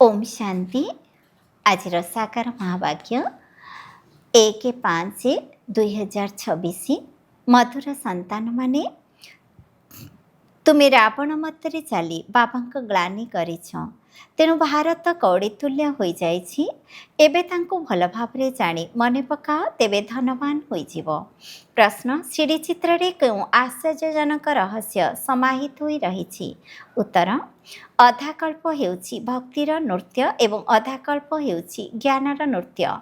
ओम शांति। आज साकार महावाक्य 1/5/2026। मधुर संतान माने तुमे रावण मतरे चली बाबांक ग्लानि करिछ, तेणु भारत कौड़ीतुल्य हो जाइछि। एबे तांको भल भावरे जानी मने पकाओ, तेबे धनवान होइजिव। प्रश्न, सीढ़ी चित्र रे केउ आश्चर्यजनक रहस्य समाहित होई रहिछि? उत्तर, अधाकल्प हेउछि भक्तिर नृत्य एवं अधाकल्प हेउछि ज्ञानर नृत्य।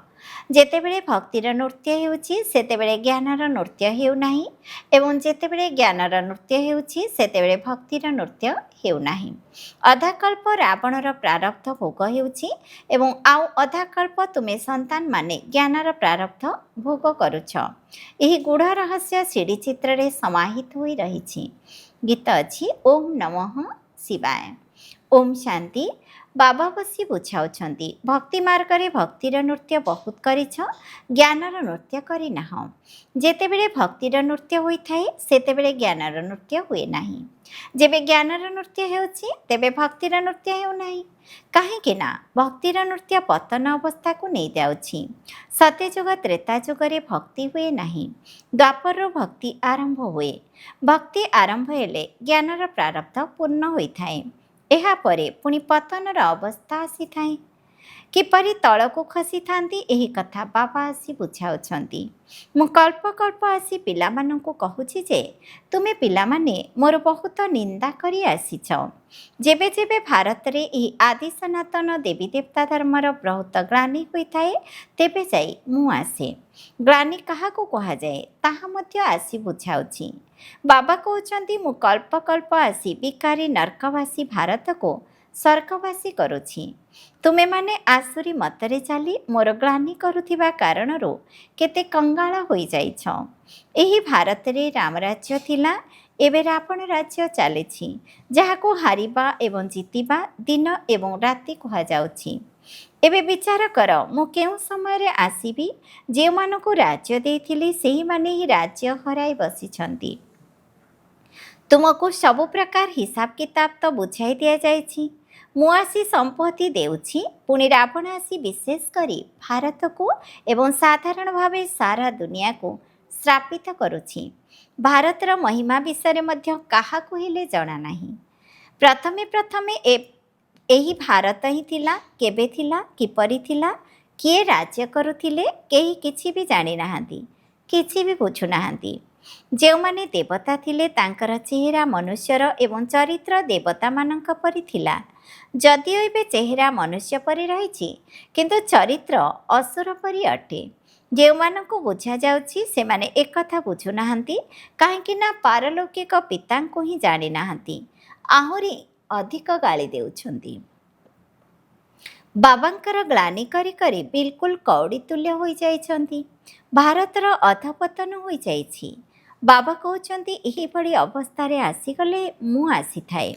जेतेबेले भक्तिर नृत्य हेउछि सेतेबेले ज्ञानर नृत्य हेउ नाही, एवं जेतेबेले ज्ञानर नृत्य हेउछि सेतेबेले भक्तिर नृत्य हेउ नाही। अधाकल्प रावणर प्रारब्ध भोग हेउछि एवं आउ अधाकल्प तुमे संतान माने ज्ञानर प्रारब्ध भोग करुछ। एही गूढ़ रहस्य सीढ़ी चित्र रे समाहित होई रहिछि। गीत अछि ओम नमः शिवाय। ओम शांति। बाबा बसी बुझाउछंती, भक्ति मार्गरे भक्तिर नृत्य बहुत करिछ, ज्ञानर नृत्य करि नाह। जेतेबेले भक्तिर नृत्य होइथाए सेतेबेले ज्ञानर नृत्य हुए नाही। जेबे ज्ञानर नृत्य हेउछि तेबे भक्तिर नृत्य हेउ नाही। काहेकि ना भक्तिर नृत्य पतन अवस्था को नहीं जाउछि। सत्ययुग त्रेता युगरे भक्ति हुए नाही, द्वापर भक्ति आरंभ हुए। भक्ति आरंभ हेले ज्ञानर प्रारब्ध पूर्ण होइथाए। एहा परे पुणी पतनर अवस्था आसीथाए। किपरि तळकु खसी थांती एही कथा बाबा आसी बुझाउछंती। मु कल्प कल्प आसी पिलामानंकु कहुछि जे तुमे पिलामाने मोर बहुत निंदा करी आसीछ। जेबे जेबे भारत रे एही आदि सनातन देवी देवता धर्मर बहुत ग्लानि होइथाए तेबे जाई मु आसे। ग्लानि काहाकु कहा जाए ताहा मध्य आसी बुझाउछि। बाबा कहउछंती मु कल्प कल्प आसी बिकारी नरकवासी भारत को स्वर्गवासी करुछि। तुमे माने आसुरी मतरे चाली मोर ग्लानि करुथिबा कारणरो केते कंगाल होई जाइछ। एही भारत रे राम राज्य थिला, एबे रावण राज्य चलेछि, जाहाको हारिबा एवं जीतिबा दिन एवं राति कहा जाउछि। एबे विचार कर मु केउ समय रे आसीबी जे मानको राज्य देइथिली सेही माने ही राज्य हराई बसिछंती। तुमको सबु प्रकार हिसाब किताब तो बुझाई दिया जाइछि। मु आसी संपत्ति देउछि, पुणी रावण आसी विशेष करी भारत को एवं साधारण भावे सारा दुनिया को श्रापित करुछि। भारतर महिमा विषय मध्य काहाकु हेले जणा नाही। प्रथमे प्रथमे एही भारत ही थिला, केबे थिला, किपरि थिला, किए राज्य करुथिले केही किछि भी जानि नाहांती, किछि भी बुझु नाहांती। जेउमाने देवता थिले तांकर चेहरा मनुष्यर एवं चरित्र देवता मानंक परि थिला। जदिओ एबे चेहरा मनुष्य परि रहिछि किंतु चरित्र असुर परि अटे। जेउमानंकु बुझा जाउछि सेमाने एकथा बुझु नाहांती, काहेकि ना पारलौकिक पितांकु ही जानि नाहांती, आहुरी अधिक गाली देउछंती। बाबांकर ग्लानि करी करी बिल्कुल कौड़ी तुल्य होई जाइछंती। भारतर अधपतन होई जाइछि। बाबा कहउछंती एही भली अवस्थारे आसीगले मु आसीथाए।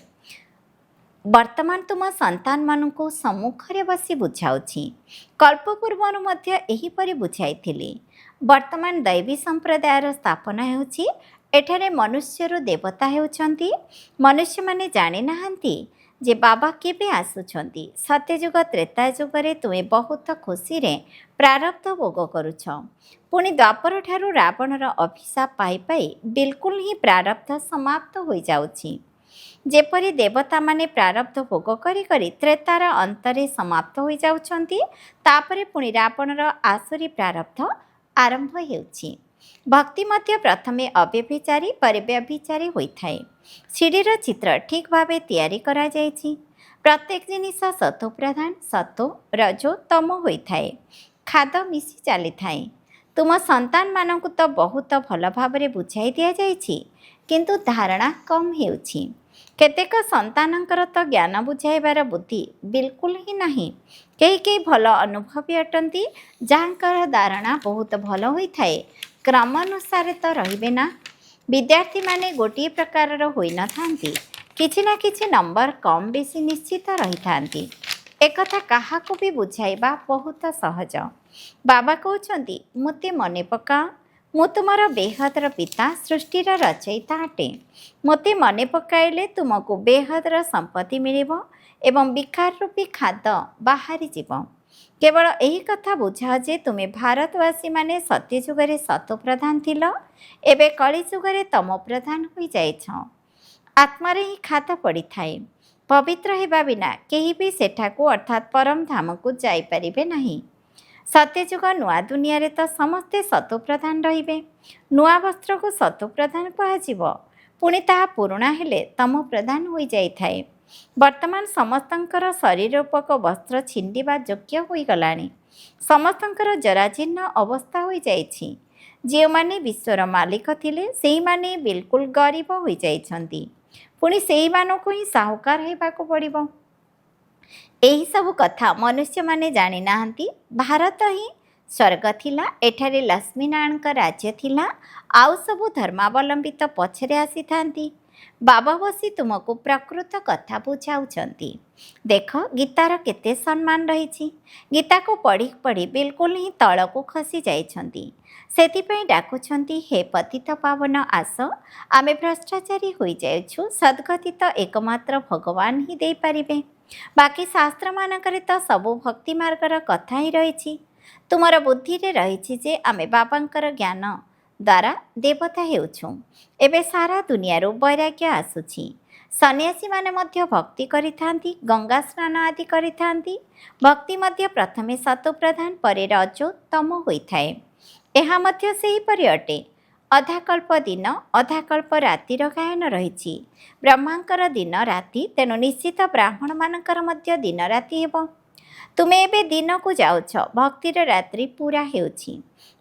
वर्तमान तुम संतान मानंकु सम्मुखरे बसी बुझाउछि। कल्प पूर्वरु मध्य एहीपरि बुझाइथिली। वर्तमान दैवी संप्रदायर स्थापना हेउछि। एठारे मनुष्यरु देवता हेउछंती। मनुष्य माने जानि नाहांती जे बाबा केबे आसुछंती। सत्ययुग त्रेता युगरे तुमे बहुत खुशी रे प्रारब्ध भोग करुछ। पुणी द्वापर ठारू रावणर अभिशाप पाई पाई बिल्कुल ही प्रारब्ध समाप्त होई जाउछि। जेपरि देवता माने प्रारब्ध भोग करी करी त्रेतार अंतरे समाप्त होई जाउछंती, तापरे पुणी रावणर आसुरी प्रारब्ध आरंभ हेउछि। भक्ति मध्य प्रथमे अव्यभिचारी परे व्यभिचारी होइथाए। सीढ़ीर चित्र ठीक भावे तैयारी करा जाइछि। प्रत्येक जिनिस सतो प्रधान, सतो रजो तम होइथाए। खाद मिसी चली थाए। तुम संतान मानंकु तो बहुत भल भावरे बुझाई दिया जाइछि, किंतु धारणा कम हेउछि। केतेक संतानंकर तो ज्ञान बुझाइबार बुद्धि बिल्कुल ही नाही। केही केही भल अनुभवी अटंती, जाहांकर धारणा बहुत भल होइथाए, क्रमानुसार तो रहिबे ना। विद्यार्थी माने गोटिए प्रकारर होई न थांती, किछि ना किछि नंबर कम बेसी निश्चित रही थांती। एकथा काहाकु भी बुझाइबा बहुत सहज। बाबा कहउछंती मोते मने पकाओ, मु तुमर बेहदर पिता, सृष्टिर रचयिता अटे। मोते मने पकाइले तुमको बेहदर संपत्ति मिलिबो ଏବଂ ବିକାର ରୂପୀ ଖାଦ ବାହାରିଯିବ। କେବଳ ଏହି କଥା ବୁଝାଅ ଯେ ତୁମେ ଭାରତବାସୀମାନେ ସତ୍ୟଯୁଗରେ ସତୋପ୍ରଧାନ ଥିଲ, ଏବେ କଳିଯୁଗରେ ତମ ପ୍ରଧାନ ହୋଇଯାଇଛ। ଆତ୍ମାରେ ହିଁ ଖାଦ ପଡ଼ିଥାଏ। ପବିତ୍ର ହେବା ବିନା କେହି ବି ସେଠାକୁ ଅର୍ଥାତ୍ ପରମ ଧାମକୁ ଯାଇପାରିବେ ନାହିଁ। ସତ୍ୟଯୁଗ ନୂଆ ଦୁନିଆରେ ତ ସମସ୍ତେ ସତୋପ୍ରଧାନ ରହିବେ। ନୂଆ ବସ୍ତ୍ରକୁ ସତୋପ୍ରଧାନ କୁହାଯିବ। ପୁଣି ତାହା ପୁରୁଣା ହେଲେ ତମ ପ୍ରଧାନ ହୋଇଯାଇଥାଏ। ବର୍ତ୍ତମାନ ସମସ୍ତଙ୍କର ଶରୀର ଉପକ ବସ୍ତ୍ର ଛିଣ୍ଡିବା ଯୋଗ୍ୟ ହୋଇଗଲାଣି। ସମସ୍ତଙ୍କର ଜରାଜୀର୍ଣ୍ଣ ଅବସ୍ଥା ହୋଇଯାଇଛି। ଯେଉଁମାନେ ବିଶ୍ୱର ମାଲିକ ଥିଲେ ସେହିମାନେ ବିଲକୁଲ ଗରିବ ହୋଇଯାଇଛନ୍ତି। ପୁଣି ସେହିମାନଙ୍କୁ ହିଁ ସାହୁକାର ହେବାକୁ ପଡ଼ିବ। ଏହିସବୁ କଥା ମନୁଷ୍ୟମାନେ ଜାଣିନାହାନ୍ତି। ଭାରତ ହିଁ ସ୍ୱର୍ଗ ଥିଲା। ଏଠାରେ ଲକ୍ଷ୍ମୀନାରାୟଣଙ୍କ ରାଜ୍ୟ ଥିଲା। ଆଉ ସବୁ ଧର୍ମାବଲମ୍ବୀ ତ ପଛରେ ଆସିଥାନ୍ତି। ବାବା ବସି ତୁମକୁ ପ୍ରକୃତ କଥା ବୁଝାଉଛନ୍ତି। ଦେଖ ଗୀତାର କେତେ ସମ୍ମାନ ରହିଛି। ଗୀତାକୁ ପଢ଼ି ପଢ଼ି ବିଲକୁଲ ହିଁ ତଳକୁ ଖସି ଯାଇଛନ୍ତି। ସେଥିପାଇଁ ଡାକୁଛନ୍ତି, ହେ ପତିତ ପାବନ ଆସ, ଆମେ ଭ୍ରଷ୍ଟାଚାରୀ ହୋଇଯାଇଛୁ। ସଦ୍ଗତି ତ ଏକମାତ୍ର ଭଗବାନ ହିଁ ଦେଇପାରିବେ। ବାକି ଶାସ୍ତ୍ରମାନଙ୍କରେ ତ ସବୁ ଭକ୍ତି ମାର୍ଗର କଥା ହିଁ ରହିଛି। ତୁମର ବୁଦ୍ଧିରେ ରହିଛି ଯେ ଆମେ ବାବାଙ୍କର ଜ୍ଞାନ ଦ୍ୱାରା ଦେବତା ହେଉଛୁ। ଏବେ ସାରା ଦୁନିଆରୁ ବୈରାଗ୍ୟ ଆସୁଛି। ସନ୍ନ୍ୟାସୀମାନେ ମଧ୍ୟ ଭକ୍ତି କରିଥାନ୍ତି, ଗଙ୍ଗା ସ୍ନାନ ଆଦି କରିଥାନ୍ତି। ଭକ୍ତି ମଧ୍ୟ ପ୍ରଥମେ ସତୋପ୍ରଧାନ ପରେ ରଜୋ ତମ ହୋଇଥାଏ। ଏହା ମଧ୍ୟ ସେହିପରି ଅଟେ। ଅଧାକଳ୍ପ ଦିନ ଅଧାକଳ୍ପ ରାତିର ଗାୟନ ରହିଛି। ବ୍ରହ୍ମାଙ୍କର ଦିନ ରାତି, ତେଣୁ ନିଶ୍ଚିତ ବ୍ରାହ୍ମଣମାନଙ୍କର ମଧ୍ୟ ଦିନ ରାତି ହେବ। ତୁମେ ଏବେ ଦିନକୁ ଯାଉଛ, ଭକ୍ତିର ରାତ୍ରି ପୁରା ହେଉଛି।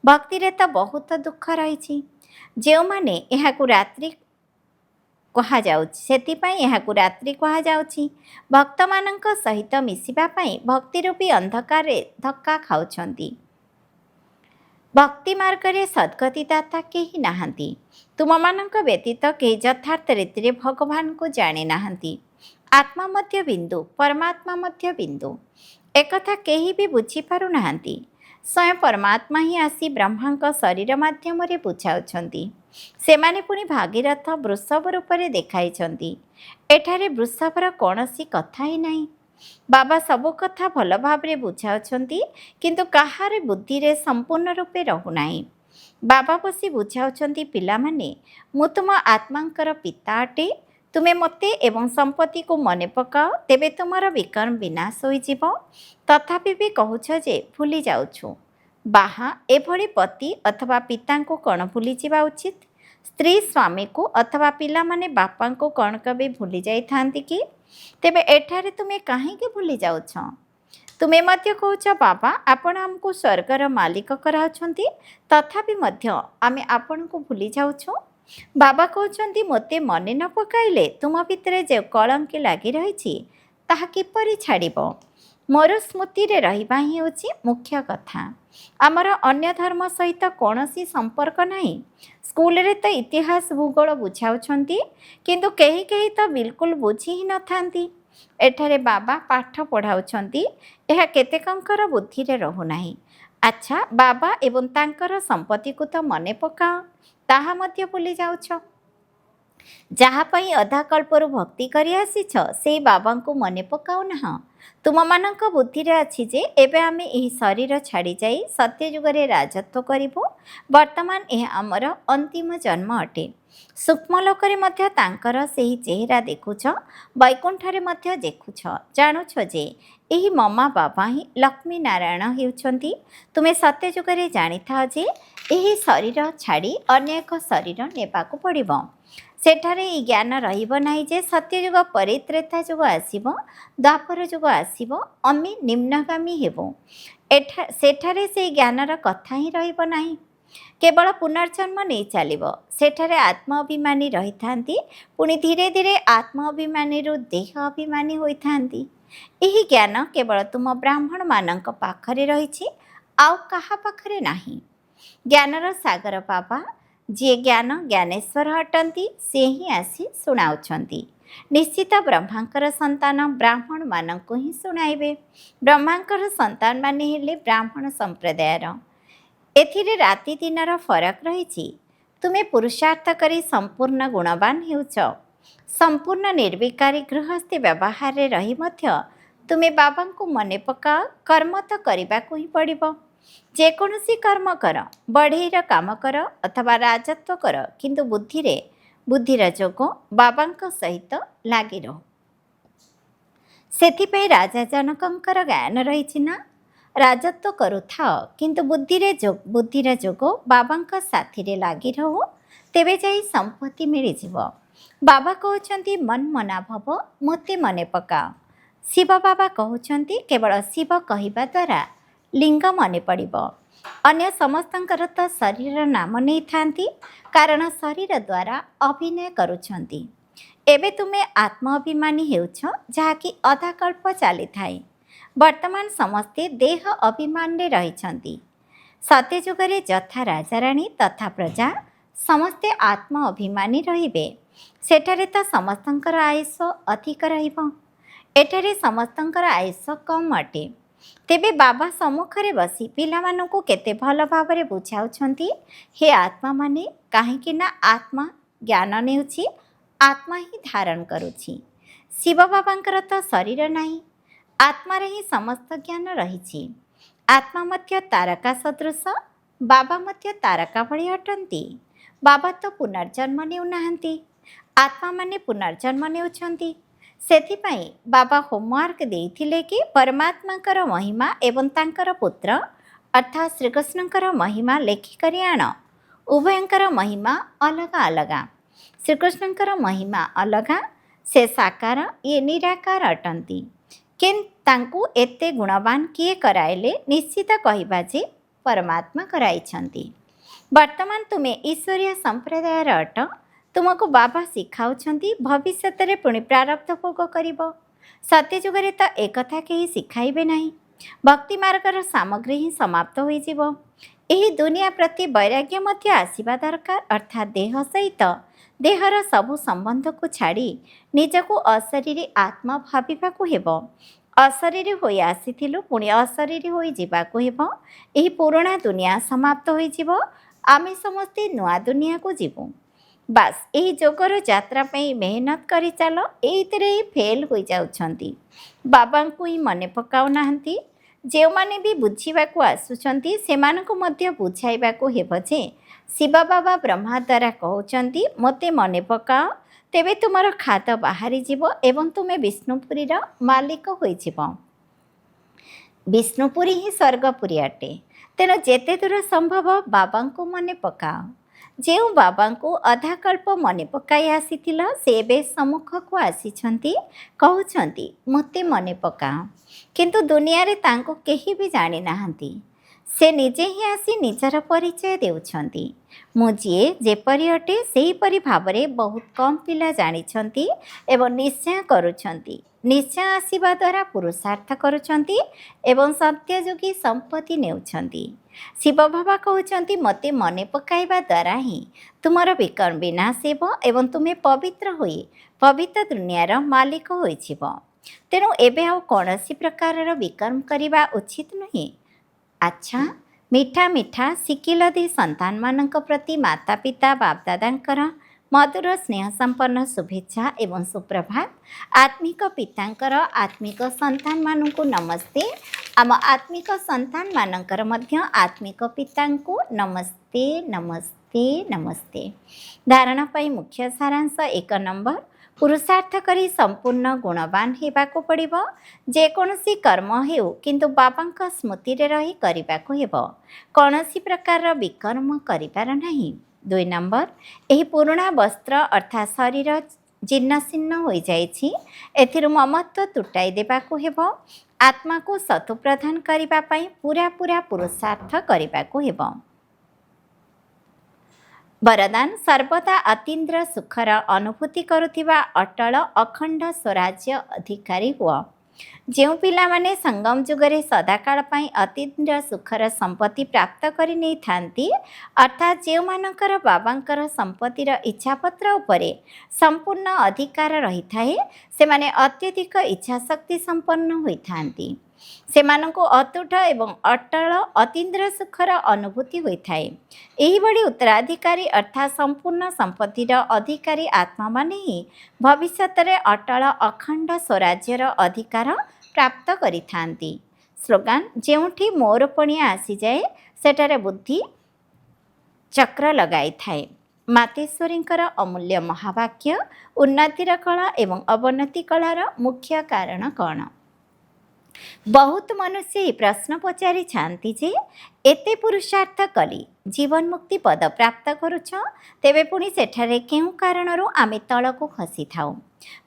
ଭକ୍ତିରେ ତ ବହୁତ ଦୁଃଖ ରହିଛି। ଯେଉଁମାନେ ଏହାକୁ ରାତ୍ରି କୁହାଯାଉଛି, ସେଥିପାଇଁ ଏହାକୁ ରାତ୍ରି କୁହାଯାଉଛି। ଭକ୍ତମାନଙ୍କ ସହିତ ମିଶିବା ପାଇଁ ଭକ୍ତିରୂପୀ ଅନ୍ଧକାରରେ ଧକ୍କା ଖାଉଛନ୍ତି। ଭକ୍ତି ମାର୍ଗରେ ସଦ୍ଗତିଦାତା କେହି ନାହାନ୍ତି। ତୁମମାନଙ୍କ ବ୍ୟତୀତ କେହି ଯଥାର୍ଥ ରୀତିରେ ଭଗବାନଙ୍କୁ ଜାଣିନାହାନ୍ତି। ଆତ୍ମା ମଧ୍ୟ ବିନ୍ଦୁ, ପରମାତ୍ମା ମଧ୍ୟ ବିନ୍ଦୁ। ଏକଥା କେହି ବି ବୁଝିପାରୁନାହାନ୍ତି। ସ୍ୱୟଂ ପରମାତ୍ମା ହିଁ ଆସି ବ୍ରହ୍ମାଙ୍କ ଶରୀର ମାଧ୍ୟମରେ ବୁଝାଉଛନ୍ତି। ସେମାନେ ପୁଣି ଭାଗୀରଥ ବୃଷଭ ରୂପରେ ଦେଖାଇଛନ୍ତି। ଏଠାରେ ବୃଷଭର କୌଣସି କଥା ହିଁ ନାହିଁ। ବାବା ସବୁ କଥା ଭଲ ଭାବରେ ବୁଝାଉଛନ୍ତି, କିନ୍ତୁ କାହାର ବୁଦ୍ଧିରେ ସମ୍ପୂର୍ଣ୍ଣ ରୂପେ ରହୁନାହିଁ। ବାବା ବସି ବୁଝାଉଛନ୍ତି, ପିଲାମାନେ, ମୁଁ ତୁମ ଆତ୍ମାଙ୍କର ପିତା ଅଟେ। ତୁମେ ମୋତେ ଏବଂ ସମ୍ପତ୍ତିକୁ ମନେ ପକାଅ, ତେବେ ତୁମର ବିକର୍ମ ବିନାଶ ହୋଇଯିବ। ତଥାପି ବି କହୁଛ ଯେ ଭୁଲି ଯାଉଛୁ। ବାହା ଏଭଳି ପତି ଅଥବା ପିତାଙ୍କୁ କ'ଣ ଭୁଲିଯିବା ଉଚିତ? ସ୍ତ୍ରୀ ସ୍ୱାମୀକୁ ଅଥବା ପିଲାମାନେ ବାପାଙ୍କୁ କ'ଣ କେବେ ଭୁଲି ଯାଇଥାନ୍ତି କି? ତେବେ ଏଠାରେ ତୁମେ କାହିଁକି ଭୁଲି ଯାଉଛ? ତୁମେ ମଧ୍ୟ କହୁଛ, ବାବା ଆପଣ ଆମକୁ ସ୍ୱର୍ଗର ମାଲିକ କରାଉଛନ୍ତି, ତଥାପି ମଧ୍ୟ ଆମେ ଆପଣଙ୍କୁ ଭୁଲି ଯାଉଛୁ। ବାବା କହୁଛନ୍ତି, ମୋତେ ମନେ ନ ପକାଇଲେ ତୁମ ଭିତରେ ଯେଉଁ କଳଙ୍କି ଲାଗି ରହିଛି ତାହା କିପରି ଛାଡ଼ିବ? ମୋର ସ୍ମୃତିରେ ରହିବା ହିଁ ହେଉଛି ମୁଖ୍ୟ କଥା। ଆମର ଅନ୍ୟ ଧର୍ମ ସହିତ କୌଣସି ସମ୍ପର୍କ ନାହିଁ। ସ୍କୁଲରେ ତ ଇତିହାସ ଭୂଗୋଳ ବୁଝାଉଛନ୍ତି, କିନ୍ତୁ କେହି କେହି ତ ବିଲକୁଲ ବୁଝି ହିଁ ନଥାନ୍ତି। ଏଠାରେ ବାବା ପାଠ ପଢ଼ାଉଛନ୍ତି, ଏହା କେତେକଙ୍କର ବୁଦ୍ଧିରେ ରହୁନାହିଁ। ଆଚ୍ଛା, ବାବା ଏବଂ ତାଙ୍କର ସମ୍ପତ୍ତିକୁ ତ ମନେ ପକାଅ, ତାହା ମଧ୍ୟ ଭୁଲି ଯାଉଛ। ଯାହା ପାଇଁ ଅଧାକଳ୍ପରୁ ଭକ୍ତି କରି ଆସିଛ, ସେଇ ବାବାଙ୍କୁ ମନେ ପକାଉ ନାହଁ। ତୁମମାନଙ୍କ ବୁଦ୍ଧିରେ ଅଛି ଯେ ଏବେ ଆମେ ଏହି ଶରୀର ଛାଡ଼ିଯାଇ ସତ୍ୟଯୁଗରେ ରାଜତ୍ୱ କରିବୁ। ବର୍ତ୍ତମାନ ଏହା ଆମର ଅନ୍ତିମ ଜନ୍ମ ଅଟେ। ସୂକ୍ଷ୍ମଲୋକରେ ମଧ୍ୟ ତାଙ୍କର ସେହି ଚେହେରା ଦେଖୁଛ, ବୈକୁଣ୍ଠରେ ମଧ୍ୟ ଦେଖୁଛ। ଜାଣୁଛ ଯେ ଏହି ମମା ବାବା ହିଁ ଲକ୍ଷ୍ମୀ ନାରାୟଣ ହେଉଛନ୍ତି। ତୁମେ ସତ୍ୟଯୁଗରେ ଜାଣିଥାଅ ଯେ ଏହି ଶରୀର ଛାଡ଼ି ଅନ୍ୟ ଏକ ଶରୀର ନେବାକୁ ପଡ଼ିବ। ସେଠାରେ ଏହି ଜ୍ଞାନ ରହିବ ନାହିଁ ଯେ ସତ୍ୟଯୁଗ ପରେ ତ୍ରେତା ଯୁଗ ଆସିବ, ଦ୍ୱାପର ଯୁଗ ଆସିବ, ଆମେ ନିମ୍ନଗାମୀ ହେବୁ। ସେଠାରେ ସେହି ଜ୍ଞାନର କଥା ହିଁ ରହିବ ନାହିଁ। କେବଳ ପୁନର୍ଜନ୍ମ ନେଇ ଚାଲିବ। ସେଠାରେ ଆତ୍ମ ଅଭିମାନୀ ରହିଥାନ୍ତି, ପୁଣି ଧୀରେ ଧୀରେ ଆତ୍ମ ଅଭିମାନୀରୁ ଦେହ ଅଭିମାନୀ ହୋଇଥାନ୍ତି। ଏହି ଜ୍ଞାନ କେବଳ ତୁମ ବ୍ରାହ୍ମଣମାନଙ୍କ ପାଖରେ ରହିଛି, ଆଉ କାହା ପାଖରେ ନାହିଁ। ଜ୍ଞାନର ସାଗର ବାବା, ଯିଏ ଜ୍ଞାନ ଜ୍ଞାନେଶ୍ୱର ଅଟନ୍ତି, ସେ ହିଁ ଆସି ଶୁଣାଉଛନ୍ତି। ନିଶ୍ଚିତ ବ୍ରହ୍ମାଙ୍କର ସନ୍ତାନ ବ୍ରାହ୍ମଣମାନଙ୍କୁ ହିଁ ଶୁଣାଇବେ। ବ୍ରହ୍ମାଙ୍କର ସନ୍ତାନମାନେ ହେଲେ ବ୍ରାହ୍ମଣ ସମ୍ପ୍ରଦାୟର। ଏଥିରେ ରାତି ଦିନର ଫରକ ରହିଛି। ତୁମେ ପୁରୁଷାର୍ଥ କରି ସମ୍ପୂର୍ଣ୍ଣ ଗୁଣବାନ ହେଉଛ। संपूर्ण निर्विकारी गृहस्थी व्यवहार रही मध्य तुमे बाबा को मने पकाओ। कर्म तो करने को ही पड़ो। जेकोसी कर्म कर, बढ़ईर काम कर अथवा राजत्व कर, किंतु बुद्धिर जोग बाबा सहित लगी रह। से राजा जनकर गायन रही ना, राजत्व करुथाओ किंतु बुद्धिर जोग बाबा साथी लगी रहो, तेबे जाई संपत्ति मिल जाव। बाबा कहते मन मना भव मते मने पकाओ। शिव बाबा कहते केवल शिव कहवा द्वारा लिंग मने पड़िब। अन्य समस्तंकर तो शरीर नाम नहीं थांती, कारण शरीर द्वारा अभिनय करुछंती। एबे तुमे आत्म अभिमानी हेउछ, जहाँकि अधा कल्प चली थाए। वर्तमान समस्ते देह अभिमान रे रहिछंती। सत्यजुगरे जथा राजाराणी तथा प्रजा समस्ते आत्म अभिमानी रहिबे। सेठारे तो समस्तंकर आयुष अधिक रहिब, एठारे समस्तंकर आयुष कम अटे। तेबे बाबा सम्मुखरे बसी पिलामानंकु केते भल भावरे बुझाउछंती, हे आत्मा माने, काहेकि ना आत्मा ज्ञान नेउछि, आत्मा ही धारण करुछि। शिव बाबांकर तो शरीर नाही, आत्मारे ही समस्त ज्ञान रहिछि। आत्मा मध्य तारका सदृश, बाबा मध्य तारका भଳି अटंती। बाबा तो पुनर्जन्म नेउ नाहंती, आत्मा माने पुनर्जन्म नेउछंती। सेथिपाई बाबा होमवर्क देइथिले कि परमात्माकर महिमा एवं तांकर पुत्र अर्थात श्रीकृष्णकर महिमा लेखिकरी आण। उभयंकर महिमा अलगा अलगा। श्रीकृष्णकर महिमा अलगा, से साकार ये निराकार अटंती। किन तांकु एते गुणवान किए कराइले निश्चित कहिबा जे परमात्मा कराइछंती। वर्तमान तुमे ईश्वरीय संप्रदायर अट। तुमको बाबा शिखाउछंती भविष्य में पुणी प्रारब्ध भोग करिब। सत्यजुगरे तो एक कथा केही शिखाइबे नहीं। भक्ति मार्गर सामग्री ही समाप्त हो जीव। एही दुनिया प्रति वैराग्य मध्य आसीबा दरकार, अर्थात देह सहित देहर सबु संबंध को छाड़ी निजको अशरीरी आत्मा भाविबाकु हेबो। अशरीरी होई आसीथिलु, पुणी अशरीरी होई जीवाकु हेबो। एही पुराणा दुनिया समाप्त होई जीव, आमे समस्ते नुआ दुनिया को जीवु। बास यही जोगर यात्रा मेहनत करी चल, एइतरे ही फेल हो जाउछंती। बाबा को ही मने पकाउ नाहंती। जे माने भी बुझीबाकु आसुछंती सेमानकु मध्य बुझाइबाकु हेबो जे शिव बाबा ब्रह्मा द्वारा कहउछंती मते मने पकाओ, तेबे तुमर खात बाहरी जीव एवं तुमे विष्णुपुरीर मालिक होई जीव। विष्णुपुरी ही स्वर्गपुरी अटे। तेणु जेते दूर संभव बाबा को मने पकाओ। जो बाबा को अधा कल्प मने पकाई आसीथिल, से बे सम्मुख को आसीछंती, कहउछंती मते मने पकाओ, किंतु दुनिया रे तांको केही भी जानी नाहंती। से निजे ही आसी निजर परिचय देउछंती। मु जीए जेपरि अटे सेहीपरि भावरे बहुत कम पिला जानिछंती एवं निश्चय करुछंती। निश्चय आसीबा द्वारा पुरुषार्थ करुछंती एवं सत्ययोगी संपत्ति नेउछंती। शिव बाबा कहउछंती मते मने पकाइबा द्वारा ही तुमर विकर्म विनाश हेब एवं तुमे पवित्र होई पवित्र दुनियार मालिक होइछिब। तेणु एबे आउ कौनसी प्रकारर विकर्म करिबा उचित नहीं। अच्छा, मिठा मिठा शिकिलदी संतान मानक प्रति माता पिता बापदादांकर मधुर स्नेह संपन्न शुभेच्छा एवं सुप्रभात। आत्मिक पितांकर आत्मिक संतान मानक नमस्ते। आम आत्मिक संतान मानकर मध्य आत्मिक पितांको नमस्ते नमस्ते नमस्ते। धारणा पाई मुख्य सारांश 1 नंबर, पुरुषार्थ करी संपूर्ण गुणवान हेबाको पड़िबो। जेकोसी कर्म हेउ किंतु बाबांक स्मृति रे रही करिबाको हेबो। कौनसी प्रकार विकर्म करिपार नहीं। 2 नंबर, एही पुराणा वस्त्र अर्थात शरीर जीर्ण शीर्ण हो जाइछि, एथिरु ममत्व तुटाई देबाको हेबो। आत्मा को सतु प्रदान करिबा पई पूरा पूरा पुरुषार्थ करिबाको हेबो। वरदान, सर्वदा अतीन्द्र सुखर अनुभूति करुथिबा अटल अखंड स्वराज्य अधिकारी हुआ। जो पिला माने संगम जुगरे सदाकाल पाई अतीन्द्र सुखर संपत्ति प्राप्त करि नै थांती, अर्थात जो मानकर बाबांकर संपत्तिर इच्छापत्र उपरे संपूर्ण अधिकार रही थाए, से माने अत्यधिक इच्छा शक्ति संपन्न होई थांती। ସେମାନଙ୍କୁ ଅତୁଟ ଏବଂ ଅଟଳ ଅତୀନ୍ଦ୍ର ସୁଖର ଅନୁଭୂତି ହୋଇଥାଏ। ଏହିଭଳି ଉତ୍ତରାଧିକାରୀ ଅର୍ଥାତ୍ ସମ୍ପୂର୍ଣ୍ଣ ସମ୍ପତ୍ତିର ଅଧିକାରୀ ଆତ୍ମାମାନେ ହିଁ ଭବିଷ୍ୟତରେ ଅଟଳ ଅଖଣ୍ଡ ସ୍ୱରାଜ୍ୟର ଅଧିକାର ପ୍ରାପ୍ତ କରିଥାନ୍ତି। ସ୍ଲୋଗାନ, ଯେଉଁଠି ମୋର ପଣିଆ ଆସିଯାଏ ସେଠାରେ ବୁଦ୍ଧି ଚକ୍ର ଲଗାଇଥାଏ। ମାତେଶ୍ୱରୀଙ୍କର ଅମୂଲ୍ୟ ମହାବାକ୍ୟ। ଉନ୍ନତିର କଳା ଏବଂ ଅବନତି କଳାର ମୁଖ୍ୟ କାରଣ କ'ଣ? ବହୁତ ମନୁଷ୍ୟ ଏହି ପ୍ରଶ୍ନ ପଚାରିଥାନ୍ତି ଯେ, ଏତେ ପୁରୁଷାର୍ଥ କରି ଜୀବନ ମୁକ୍ତି ପଦ ପ୍ରାପ୍ତ କରୁଛ, ତେବେ ପୁଣି ସେଠାରେ କେଉଁ କାରଣରୁ ଆମେ ତଳକୁ ଖସିଥାଉ?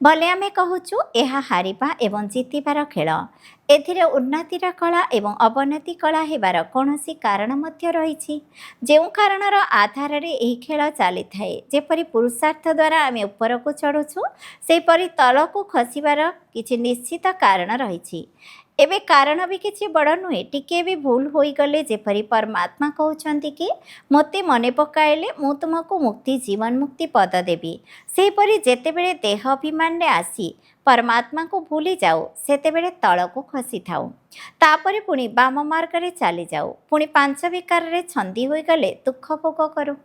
ଭଲେ ଆମେ କହୁଛୁ ଏହା ହାରିବା ଏବଂ ଜିତିବାର ଖେଳ। ଏଥିରେ ଉନ୍ନତିର କଳା ଏବଂ ଅବନତି କଳା ହେବାର କୌଣସି କାରଣ ମଧ୍ୟ ରହିଛି। ଯେଉଁ କାରଣର ଆଧାରରେ ଏହି ଖେଳ ଚାଲିଥାଏ, ଯେପରି ପୁରୁଷାର୍ଥ ଦ୍ୱାରା ଆମେ ଉପରକୁ ଚଢ଼ୁଛୁ, ସେହିପରି ତଳକୁ ଖସିବାର କିଛି ନିଶ୍ଚିତ କାରଣ ରହିଛି। ଏବେ କାରଣ ବି କିଛି ବଡ଼ ନୁହେଁ। ଟିକିଏ ବି ଭୁଲ ହୋଇଗଲେ ଯେପରି ପରମାତ୍ମା କହୁଛନ୍ତି କି ମୋତେ ମନେ ପକାଇଲେ ମୁଁ ତୁମକୁ ମୁକ୍ତି ଜୀବନ ମୁକ୍ତି ପଦ ଦେବି, ସେହିପରି ଯେତେବେଳେ ଦେହ ଅଭିମାନରେ ଆସି ପରମାତ୍ମାକୁ ଭୁଲି ଯାଉ ସେତେବେଳେ ତଳକୁ ଖସିଥାଉ। ତାପରେ ପୁଣି ବାମ ମାର୍ଗରେ ଚାଲିଯାଉ। ପୁଣି ପାଞ୍ଚ ବିକାରରେ ଛନ୍ଦି ହୋଇଗଲେ ଦୁଃଖ ଭୋଗ କରୁ।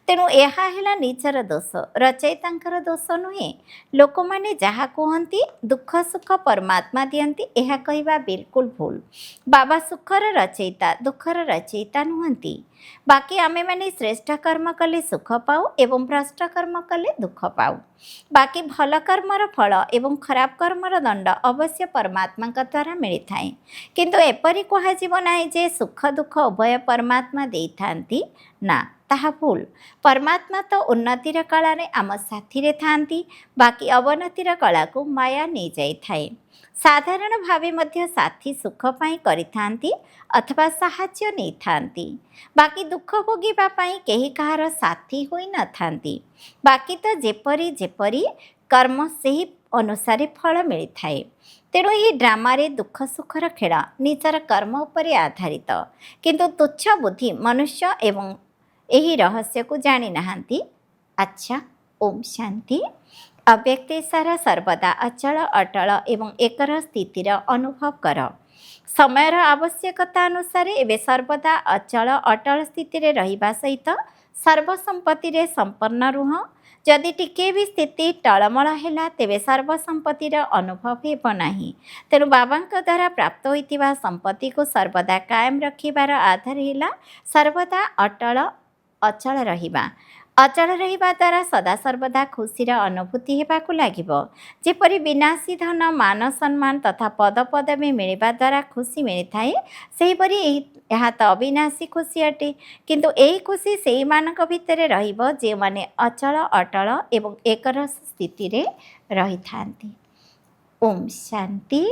ତେଣୁ ଏହା ହେଲା ନିଜର ଦୋଷ, ରଚୟିତାଙ୍କର ଦୋଷ ନୁହେଁ। ଲୋକମାନେ ଯାହା କୁହନ୍ତି ଦୁଃଖ ସୁଖ ପରମାତ୍ମା ଦିଅନ୍ତି, ଏହା କହିବା ବିଲକୁଲ ଭୁଲ। ବାବା ସୁଖର ରଚୟିତା, ଦୁଃଖର ରଚୟିତା ନୁହନ୍ତି। ବାକି ଆମେମାନେ ଶ୍ରେଷ୍ଠ କର୍ମ କଲେ ସୁଖ ପାଉ ଏବଂ ଭ୍ରଷ୍ଟ କର୍ମ କଲେ ଦୁଃଖ ପାଉ। ବାକି ଭଲ କର୍ମର ଫଳ ଏବଂ ଖରାପ କର୍ମର ଦଣ୍ଡ ଅବଶ୍ୟ ପରମାତ୍ମାଙ୍କ ଦ୍ୱାରା ମିଳିଥାଏ। କିନ୍ତୁ ଏପରି କୁହାଯିବ ନାହିଁ ଯେ ସୁଖ ଦୁଃଖ ଉଭୟ ପରମାତ୍ମା ଦେଇଥାନ୍ତି। ନା, ତାହା ଭୁଲ। ପରମାତ୍ମା ତ ଉନ୍ନତିର କଳାରେ ଆମ ସାଥିରେ ଥାନ୍ତି, ବାକି ଅବନତିର କଳାକୁ ମାୟା ନେଇଯାଇଥାଏ। ସାଧାରଣ ଭାବେ ମଧ୍ୟ ସାଥୀ ସୁଖ ପାଇଁ କରିଥାନ୍ତି ଅଥବା ସାହାଯ୍ୟ ନେଇଥାନ୍ତି। ବାକି ଦୁଃଖ ଭୋଗିବା ପାଇଁ କେହି କାହାର ସାଥୀ ହୋଇନଥାନ୍ତି। ବାକି ତ ଯେପରି ଯେପରି କର୍ମ ସେହି ଅନୁସାରେ ଫଳ ମିଳିଥାଏ। ତେଣୁ ଏହି ଡ୍ରାମାରେ ଦୁଃଖ ସୁଖର ଖେଳ ନିଜର କର୍ମ ଉପରେ ଆଧାରିତ। କିନ୍ତୁ ତୁଚ୍ଛ ବୁଦ୍ଧି ମନୁଷ୍ୟ ଏବଂ ଏହି ରହସ୍ୟକୁ ଜାଣିନାହାନ୍ତି। ଆଚ୍ଛା, ଓମ୍ ଶାନ୍ତି। ଅବ୍ୟକ୍ତେଶ୍ୱର ସର୍ବଦା ଅଚଳ ଅଟଳ ଏବଂ ଏକର ସ୍ଥିତିର ଅନୁଭବ କର। ସମୟର ଆବଶ୍ୟକତା ଅନୁସାରେ ଏବେ ସର୍ବଦା ଅଚଳ ଅଟଳ ସ୍ଥିତିରେ ରହିବା ସହିତ ସର୍ବସମ୍ପତ୍ତିରେ ସମ୍ପନ୍ନ ରୁହ। ଯଦି ଟିକିଏ ବି ସ୍ଥିତି ଟଳମଳ ହେଲା ତେବେ ସର୍ବସମ୍ପତ୍ତିର ଅନୁଭବ ହେବ ନାହିଁ। ତେଣୁ ବାବାଙ୍କ ଦ୍ୱାରା ପ୍ରାପ୍ତ ହୋଇଥିବା ସମ୍ପତ୍ତିକୁ ସର୍ବଦା କାୟମ ରଖିବାର ଆଧାର ହେଲା ସର୍ବଦା ଅଚଳ ରହିବା। ଅଚଳ ରହିବା ଦ୍ୱାରା ସଦାସର୍ବଦା ଖୁସିର ଅନୁଭୂତି ହେବାକୁ ଲାଗିବ। ଯେପରି ବିନାଶୀ ଧନ, ମାନ, ସମ୍ମାନ ତଥା ପଦପଦବୀ ମିଳିବା ଦ୍ୱାରା ଖୁସି ମିଳିଥାଏ, ସେହିପରି ଏହା ତ ଅବିନାଶୀ ଖୁସି ଅଟେ। କିନ୍ତୁ ଏହି ଖୁସି ସେଇମାନଙ୍କ ଭିତରେ ରହିବ ଯେଉଁମାନେ ଅଚଳ ଅଟଳ ଏବଂ ଏକରସ ସ୍ଥିତିରେ ରହିଥାନ୍ତି। ଓମ୍ ଶାନ୍ତି।